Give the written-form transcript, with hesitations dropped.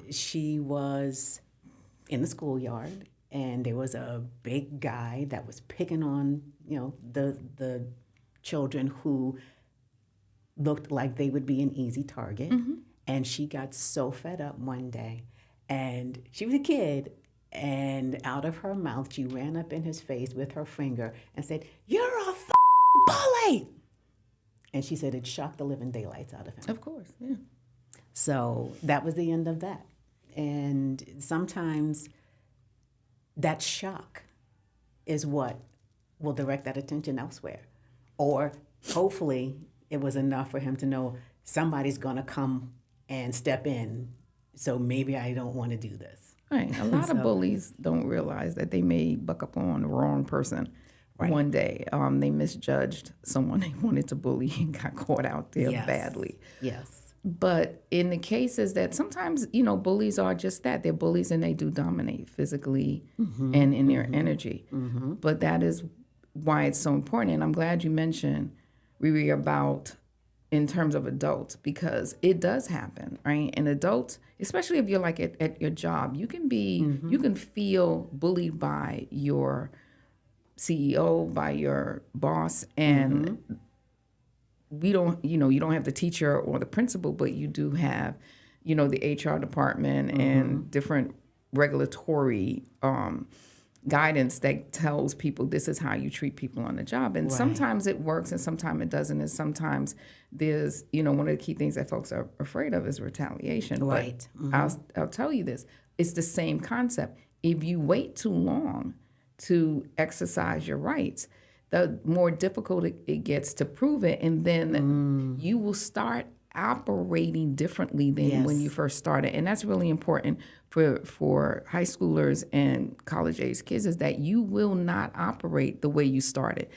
she was in the schoolyard, and there was a big guy that was picking on, the children who looked like they would be an easy target. And she got so fed up one day, and she was a kid, and out of her mouth, she ran up in his face with her finger and said, "You're a bully!" And she said it shocked the living daylights out of him. Of course, yeah. So that was the end of that. And sometimes that shock is what will direct that attention elsewhere. Or hopefully it was enough for him to know somebody's going to come and step in, so maybe I don't want to do this. Right. A lot of bullies don't realize that they may buck up on the wrong person. Right. One day, they misjudged someone they wanted to bully and got caught out there badly. Yes. But in the cases that sometimes, bullies are just that. They're bullies and they do dominate physically and in their energy. But that is why it's so important. And I'm glad you mentioned, Riri, about in terms of adults, because it does happen, right? And adults, especially if you're like at your job, you can be, you can feel bullied by your CEO, by your boss, and you don't have the teacher or the principal, but you do have, the HR department and different regulatory guidance that tells people this is how you treat people on the job. And sometimes it works and sometimes it doesn't. And sometimes there's, one of the key things that folks are afraid of is retaliation. Right. But I'll tell you this, it's the same concept. If you wait too long to exercise your rights, the more difficult it gets to prove it. And then you will start operating differently than when you first started. And that's really important for high schoolers and college-age kids, is that you will not operate the way you started.